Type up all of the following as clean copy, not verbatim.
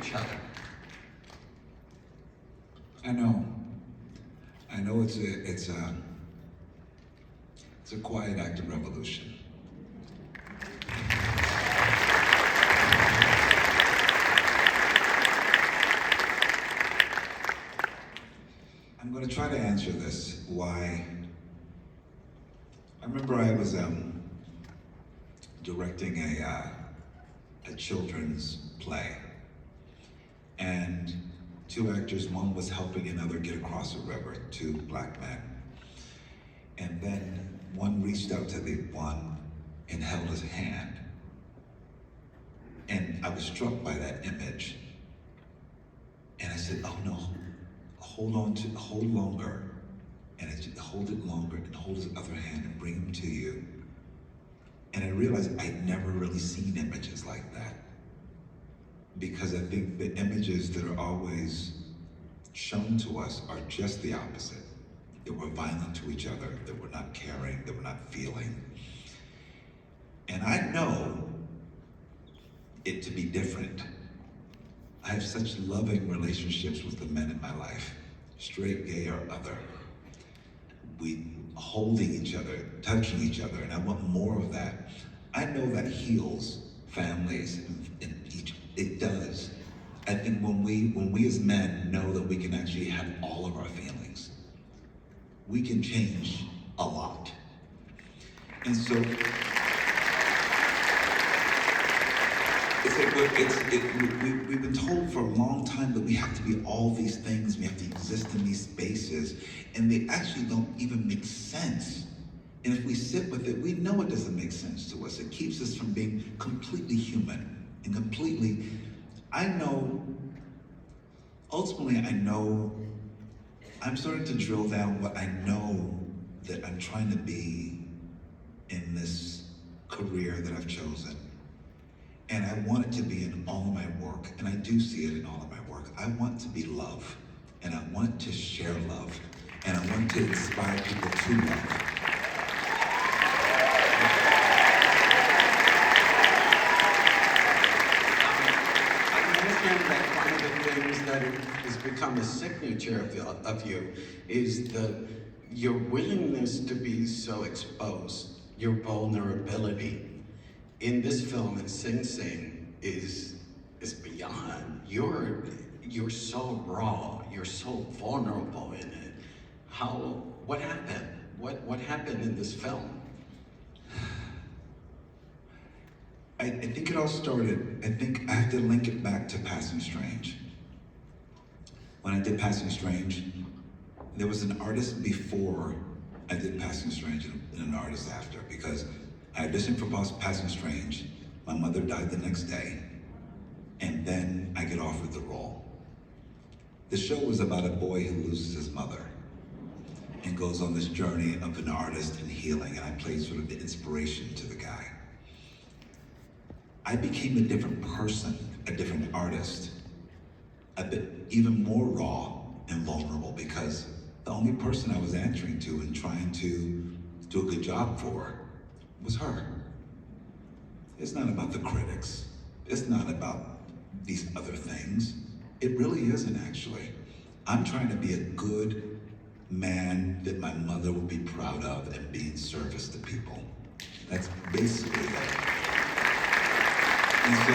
each other. I know it's a quiet act of revolution. I'm going to try to answer this. Why? I remember I was directing a children's play, and two actors, one was helping another get across a river, two black men. And then one reached out to the one and held his hand. And I was struck by that image. And I said, oh no, hold longer. And I said, hold it longer and hold his other hand and bring him to you. And I realized I'd never really seen images like that. Because I think the images that are always shown to us are just the opposite. That we're violent to each other, that we're not caring, that we're not feeling. And I know it to be different. I have such loving relationships with the men in my life, straight, gay, or other. We holding each other, touching each other, and I want more of that. I know that heals families, and it does. I think when we as men know that we can actually have all of our feelings, we can change a lot. And so, we've been told for a long time that we have to be all these things, we have to exist in these spaces, and they actually don't even make sense. And if we sit with it, we know it doesn't make sense to us. It keeps us from being completely human and completely, ultimately I know, I'm starting to drill down what I know that I'm trying to be in this career that I've chosen. And I want it to be in all of my work, and I do see it in all of my work. I want to be love, and I want to share love, and I want to inspire people to love. That one of the things that has become a signature of you is your willingness to be so exposed, your vulnerability. In this film, in Sing Sing, is beyond. You're so raw, you're so vulnerable in it. What happened? What happened in this film? I think it all started, I think I have to link it back to Passing Strange. When I did Passing Strange, there was an artist before I did Passing Strange and an artist after, because I auditioned for Passing Strange, my mother died the next day, and then I get offered the role. The show was about a boy who loses his mother and goes on this journey of an artist and healing, and I played sort of the inspiration to the guy. I became a different person, a different artist, a bit even more raw and vulnerable, because the only person I was answering to and trying to do a good job for was her. It's not about the critics. It's not about these other things. It really isn't, actually. I'm trying to be a good man that my mother will be proud of and be in service to people. That's basically it. And so,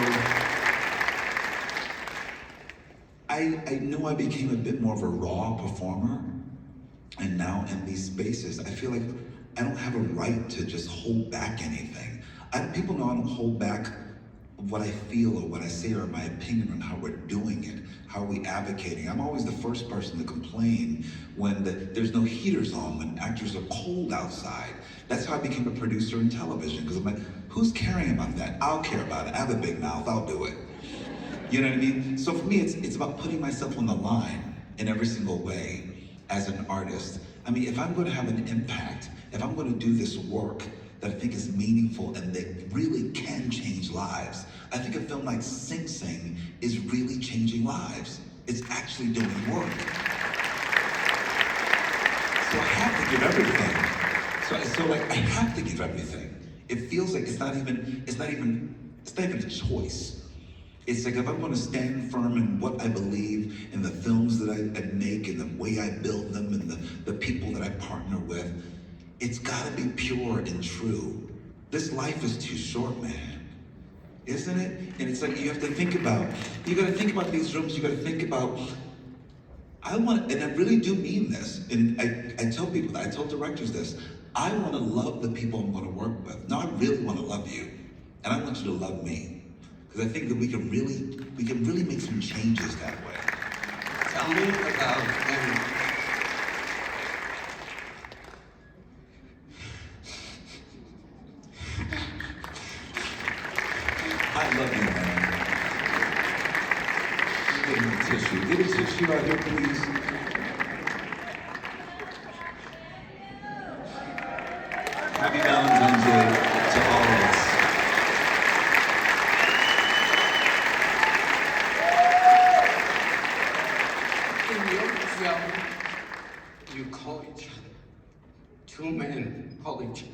I knew I became a bit more of a raw performer, and now in these spaces, I feel like I don't have a right to just hold back anything. People know I don't hold back what I feel or what I say or my opinion on how we're doing it, how are we advocating. I'm always the first person to complain when there's no heaters on, when actors are cold outside. That's how I became a producer in television, because I'm like, who's caring about that? I'll care about it. I have a big mouth, I'll do it. You know what I mean? So for me, it's about putting myself on the line in every single way as an artist. I mean, if I'm going to have an impact, if I'm going to do this work that I think is meaningful and that really can change lives, I think a film like Sing Sing is really changing lives. It's actually doing work. So I have to give everything. So like, I have to give everything. It feels like it's not even a choice. It's like if I want to stand firm in what I believe, in the films that I make, and the way I build them, and the people that I partner with, it's got to be pure and true. This life is too short, man. Isn't it? And it's like you got to think about these rooms, you got to think about, and I really do mean this, and I tell people that, I tell directors this, I want to love the people I'm going to work with. Now I really want to love you, and I want you to love me. Because I think that we can really make some changes that way. Tell me about, I love you, man. Give me a tissue. Get a tissue out here, please. Happy Valentine's Day to all of us. in your film, you call each other. Two men call each other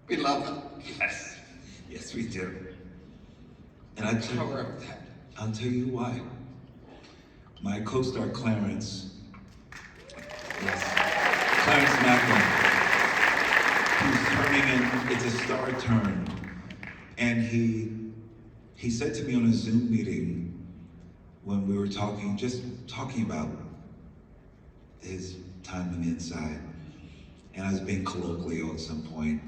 beloved. Yes. Yes, we do. And The power of that. I'll tell you why. My co-star Clarence, yes, Clarence Macklin, who's turning in, it's a star turn, and he said to me on a Zoom meeting when we were just talking about his time on the inside, and I was being colloquial at some point.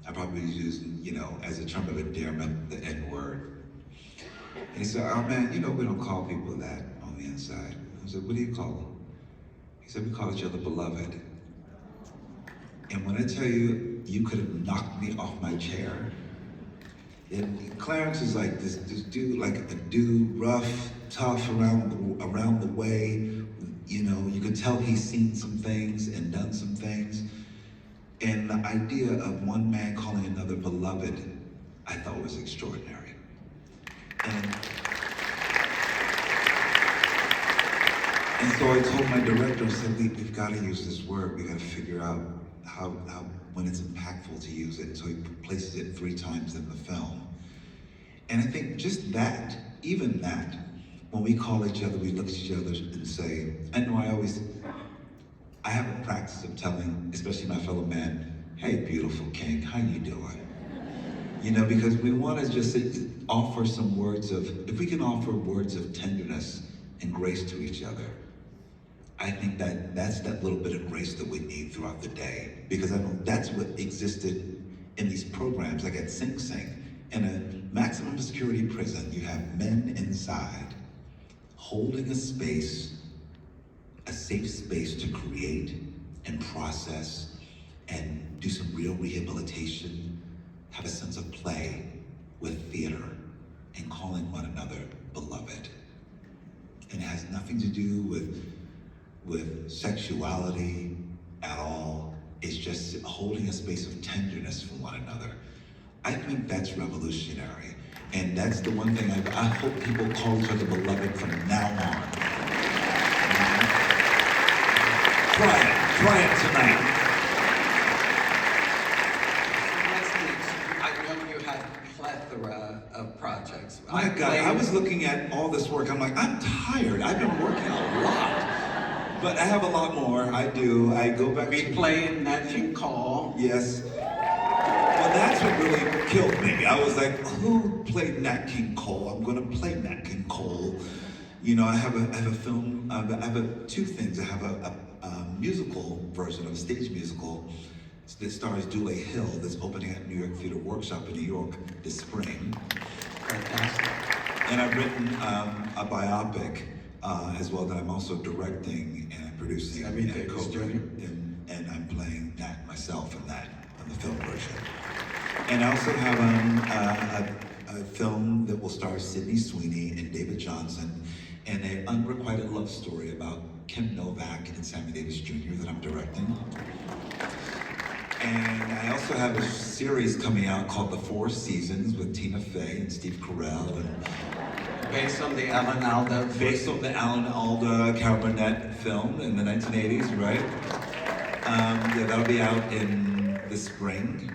I probably was using, as a term of endearment, the N-word. And he said, oh man, we don't call people that on the inside. I said, what do you call them? He said, we call each other beloved. And when I tell you, you could have knocked me off my chair. And Clarence is like this dude, like a dude, rough, tough around the way. You could tell he's seen some things and done some things. And the idea of one man calling another beloved, I thought was extraordinary. And so I told my director, I said, we've got to use this word. We got to figure out how when it's impactful to use it. So he places it 3 times in the film. And I think just that, even that, when we call each other, we look at each other and say, I have a practice of telling, especially my fellow man, hey, beautiful king, how you doing? Because we want to just offer some words if we can offer words of tenderness and grace to each other, I think that's that little bit of grace that we need throughout the day. Because I know that's what existed in these programs, like at Sing Sing. In a maximum security prison, you have men inside holding a space, a safe space to create and process and do some real rehabilitation, have a sense of play with theater and calling one another beloved. And it has nothing to do with sexuality at all. It's just holding a space of tenderness for one another. I think that's revolutionary. And that's the one thing I hope people call each other beloved from now on. Try it tonight. I know you had a plethora of projects. My God, I was looking at all this work. I'm like, I'm tired. I've been working a lot. But I have a lot more. I do. I go back We play in Nat King Cole. Yes. Well, that's what really killed me. I was like, who played Nat King Cole? I'm going to play Nat King Cole. I have a film. I have 2 things. I have a musical version of a stage musical that stars Dule Hill that's opening at New York Theater Workshop in New York this spring. Fantastic. And I've written a biopic as well that I'm also directing and producing and co-writing, and I'm playing Nat myself in that, in the film version. And I also have a film that will star Sydney Sweeney and David Johnson, and an unrequited love story about Kim Novak and Sammy Davis Jr. that I'm directing. And I also have a series coming out called The 4 Seasons with Tina Fey and Steve Carell. Based on the Alan Alda. Based on the Alan Alda Carol Burnett film in the 1980s, right? That'll be out in the spring.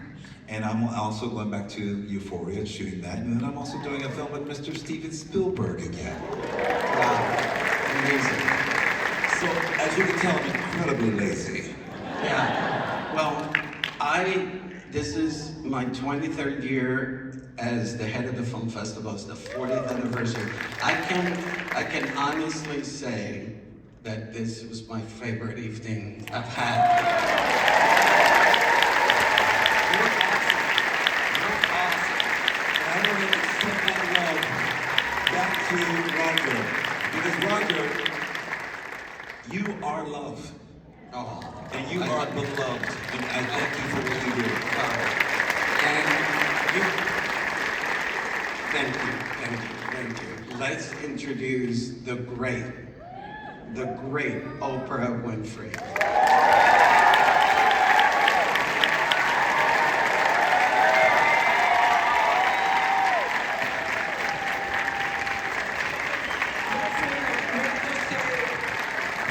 And I'm also going back to Euphoria, shooting that. And then I'm also doing a film with Mr. Steven Spielberg again. Wow, amazing. So, as you can tell, I'm incredibly lazy. Yeah, well, this is my 23rd year as the head of the film festival. It's the 40th anniversary. I can honestly say that this was my favorite evening I've had. And I want to extend that love back to Roger. Because Roger, you are love. Oh, And you are beloved. And I thank you for what you do. Thank you. Let's introduce the great Oprah Winfrey.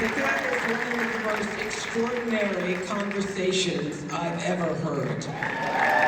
That was one of the most extraordinary conversations I've ever heard.